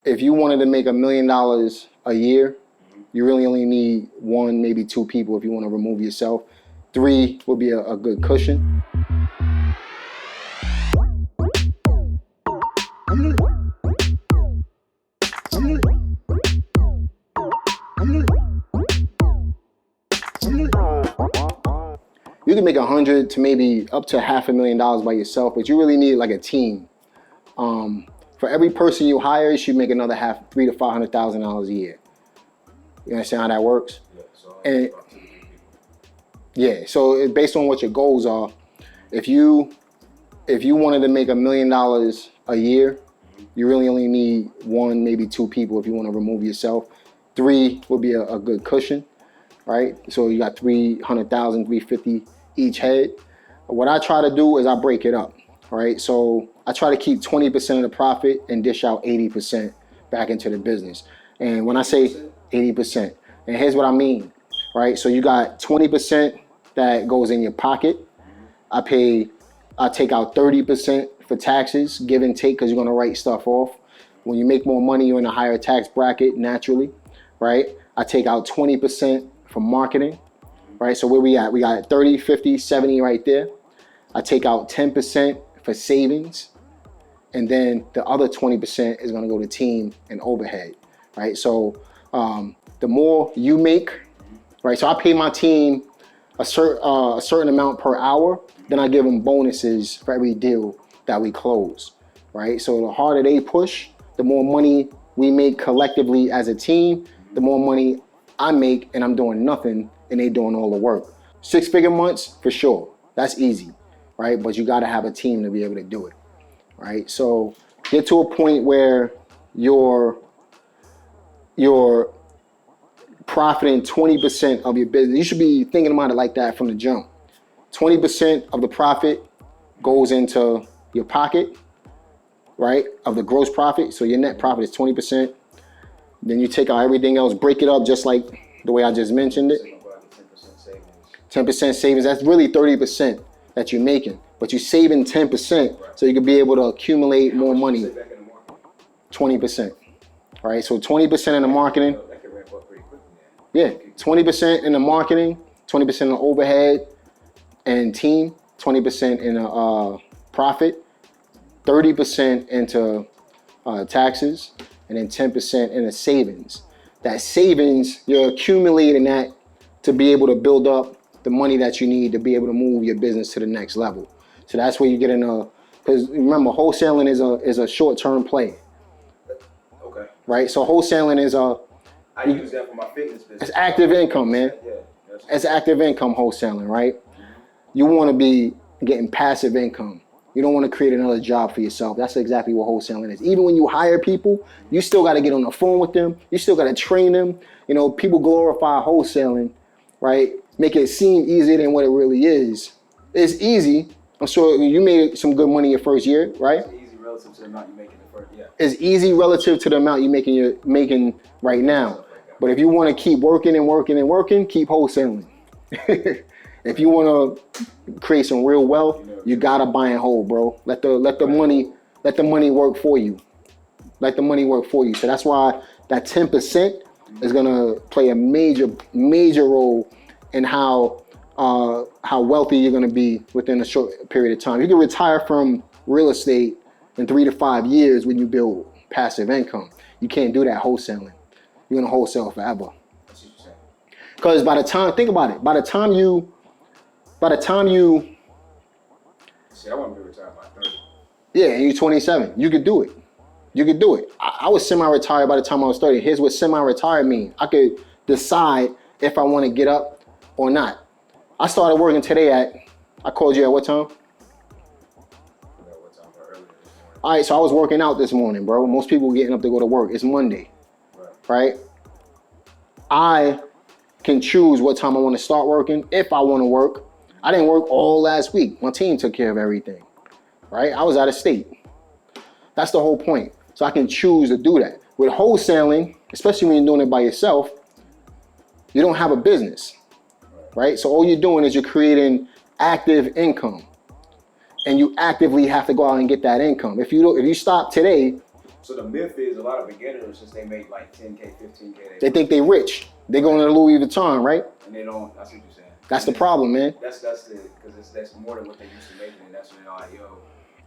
if you wanted to make $1 million a year, you really only need 1, maybe 2 people if you want to remove yourself. 3 would be a good cushion. You can make 100 to maybe up to $500,000 by yourself, but you really need like a team. For every person you hire, you should make another $300,000 to $500,000 a year. You understand how that works? Yeah. So it's based on what your goals are. If you wanted to make $1 million a year, you really only need 1, maybe 2 people if you want to remove yourself. 3 would be a good cushion, right? So you got 300,000, 350 each head. What I try to do is I break it up, right? So I try to keep 20% of the profit and dish out 80% back into the business. And when I say 80%, and here's what I mean, right? So you got 20% that goes in your pocket. I take out 30% for taxes, give and take, because you're gonna write stuff off. When you make more money, you're in a higher tax bracket naturally, right? I take out 20% for marketing, right? So where we at? We got 30, 50, 70 right there. I take out 10% for savings, and then the other 20% is gonna go to team and overhead, right? So the more you make, right? So I pay my team a certain amount per hour, then I give them bonuses for every deal that we close, right? So the harder they push, the more money we make collectively as a team, the more money I make, and I'm doing nothing and they doing all the work. 6-figure months, for sure, that's easy, right? But you gotta have a team to be able to do it, right? So get to a point where you're profiting 20% of your business. You should be thinking about it like that from the jump. 20% of the profit goes into your pocket, right? Of the gross profit. So your net profit is 20%. Then you take out everything else, break it up just like the way I just mentioned it. 10% savings, that's really 30% that you're making. But you're saving 10% so you can be able to accumulate more money. 20%, right? So 20% in the marketing. Yeah, 20% in the marketing, 20% in the overhead and team, 20% in the profit, 30% into taxes, and then 10% in the savings. That savings, you're accumulating that to be able to build up the money that you need to be able to move your business to the next level. So that's where you get in because remember, wholesaling is a short-term play. Okay. Right? So wholesaling is I use that for my fitness business. It's active income, man. Yeah. It's active income wholesaling, right? You want to be getting passive income. You don't want to create another job for yourself. That's exactly what wholesaling is. Even when you hire people, you still got to get on the phone with them. You still got to train them. You know, people glorify wholesaling, right? Make it seem easier than what it really is. It's easy. I'm sure you made some good money your first year, right? It's easy relative to the amount you're making the first year. It's easy relative to the amount you're making right now. But if you want to keep working and working and working, keep wholesaling. If you want to create some real wealth, you gotta buy and hold, bro. Let the money work for you. Let the money work for you. So that's why that 10% is gonna play a major role in how wealthy you're gonna be within a short period of time. You can retire from real estate in 3 to 5 years when you build passive income. You can't do that wholesaling. You're gonna wholesale forever. Because think about it, by the time you see, I want to be retired by 30. Yeah, and you're 27, you could do it. I was semi-retired by the time I was 30. Here's what semi-retired means. I could decide if I want to get up or not. I started working today I called you at what time? All right, so I was working out this morning, bro. Most people getting up to go to work. It's Monday, right? I can choose what time I want to start working if I want to work. I didn't work all last week. My team took care of everything, right? I was out of state. That's the whole point. So I can choose to do that. With wholesaling, especially when you're doing it by yourself, you don't have a business, right? So all you're doing is you're creating active income, and you actively have to go out and get that income. If you stop today, So the myth is a lot of beginners, since they make like 10K, 15K, They think they rich. They going to Louis Vuitton, right? and they don't. That's what you're saying. That's the problem, man. That's because that's more than what they used to making, and that's when they're like, yo,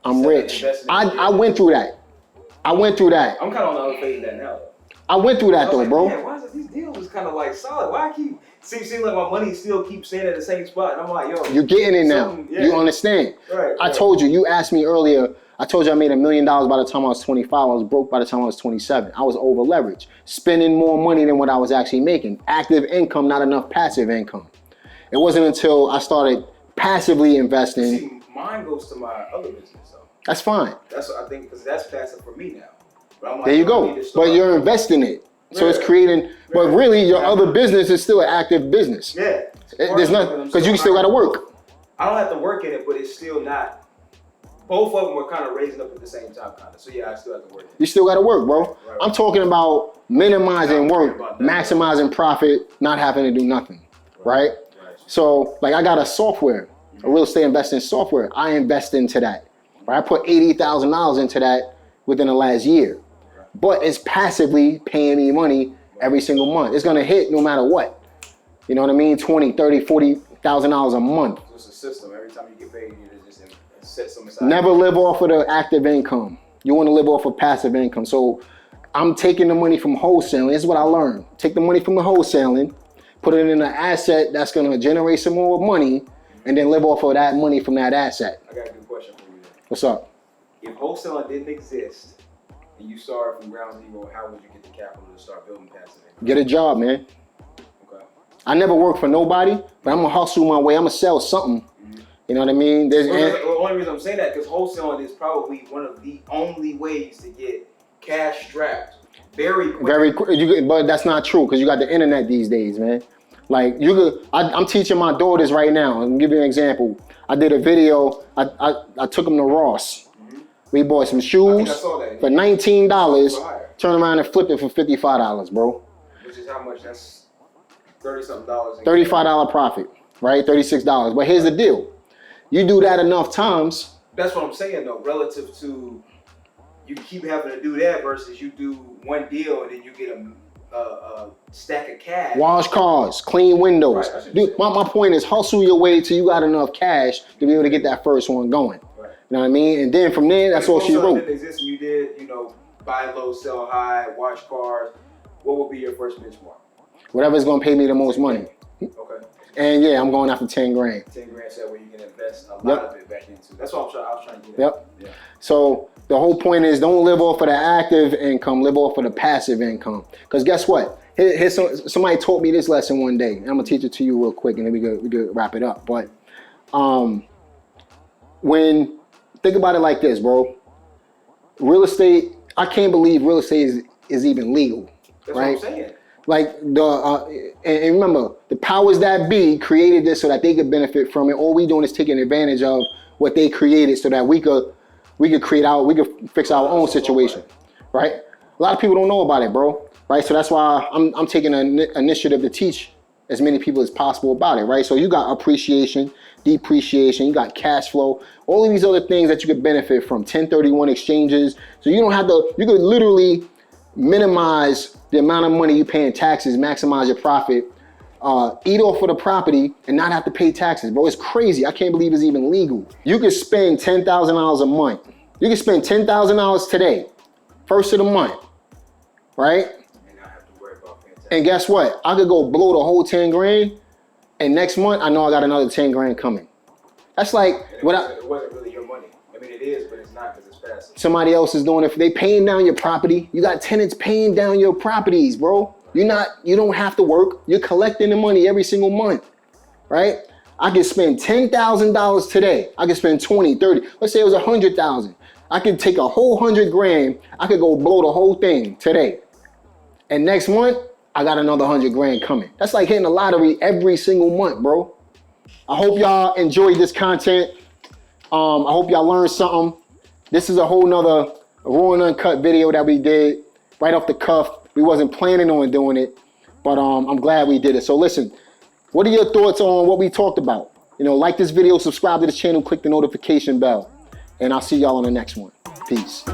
I'm rich. I went through that. I went through that. I'm kind of on the other phase of that now. I went through that though, like, bro. Man, why is it these deals kind of like solid? Why I keep seems like my money still keeps staying at the same spot? And I'm like, yo, you're getting it now. Yeah. You understand? Right. I told you. You asked me earlier. I told you I made $1 million by the time I was 25. I was broke by the time I was 27. I was over leveraged, spending more money than what I was actually making. Active income, not enough passive income. It wasn't until I started passively investing. See, mine goes to my other business though. That's fine. That's what I think, because that's passive for me now. But I'm like, there you go. But you're investing it. So it's creating, but really your other business is still an active business. Yeah. There's nothing, because you still got to work. I don't have to work in it, but it's still not. Both of them were kind of raising up at the same time, kind of. So yeah, I still have to work. You still got to work, bro. Right. I'm talking about minimizing work, maximizing profit, not having to do nothing, right? So like I got a software, a real estate investing software. I invest into that. Right? I put $80,000 into that within the last year. But it's passively paying me money every single month. It's gonna hit no matter what. You know what I mean? $20,000, $30,000, $40,000 a month. So it's a system. Every time you get paid, you just set some aside. Never live off of the active income. You wanna live off of passive income. So I'm taking the money from wholesaling. This is what I learned. Take the money from the wholesaling, put it in an asset that's gonna generate some more money, and then live off of that money from that asset. I got a good question for you then. What's up? If wholesaling didn't exist, and you started from ground zero, how would you get the capital to start building passive income? Get a job, man. Okay. I never worked for nobody, but I'm gonna hustle my way. I'm gonna sell something. Mm-hmm. You know what I mean? The only reason I'm saying that because wholesaling is probably one of the only ways to get cash strapped very quick. Very quick, but that's not true because you got the internet these days, man. Like you could, I'm teaching my daughters right now. I'm gonna give you an example. I did a video. I took them to Ross. We bought some shoes for $19, turn around and flip it for $55, bro. Which is how much? That's $30-something. $35 profit, right? $36. But here's the deal. You do that enough times. That's what I'm saying though, relative to you keep having to do that versus you do one deal and then you get a stack of cash. Wash cars, clean windows. Right, dude, my point is hustle your way till you got enough cash to be able to get that first one going. You know what I mean? And then from there, that's all she wrote. Exist, you did, buy low, sell high, wash cars. What would be your first benchmark? Whatever's gonna pay me the most money. Okay. And yeah, I'm going after 10 grand. 10 grand, so where you can invest a lot of it back into. That's what I was trying to get at. Yep. Yeah. So the whole point is don't live off of the active income, live off of the passive income. Because guess what? Here's somebody taught me this lesson one day. I'm gonna teach it to you real quick, and then we could wrap it up. But think about it like this, bro. Real estate, I can't believe real estate is even legal. That's right? what I'm saying. Like and remember, the powers that be created this so that they could benefit from it. All we doing is taking advantage of what they created so that we could fix our own situation, right? A lot of people don't know about it, bro. Right? So that's why I'm taking an initiative to teach as many people as possible about it, right? So you got appreciation, depreciation, you got cash flow, all of these other things that you could benefit from, 1031 exchanges. So you don't have to, you could literally minimize the amount of money you pay in taxes, maximize your profit, eat off of the property and not have to pay taxes, bro. It's crazy. I can't believe it's even legal. You could spend $10,000 a month. You can spend $10,000 today, first of the month, right? And guess what? I could go blow the whole 10 grand, and next month I know I got another 10 grand coming. That's like it wasn't really your money. I mean, it is, but it's not because it's passive. Somebody else is doing it. They paying down your property. You got tenants paying down your properties, bro. You don't have to work. You're collecting the money every single month, right? I could spend $10,000 today. I could spend 20, 30. Let's say it was 100,000. I could take a whole 100 grand. I could go blow the whole thing today. And next month, I got another 100 grand coming. That's like hitting the lottery every single month, bro. I hope y'all enjoyed this content. I hope y'all learned something. This is a whole nother raw and uncut video that we did right off the cuff. We wasn't planning on doing it, but I'm glad we did it. So listen, what are your thoughts on what we talked about? Like this video, subscribe to the channel, click the notification bell, and I'll see y'all on the next one. Peace.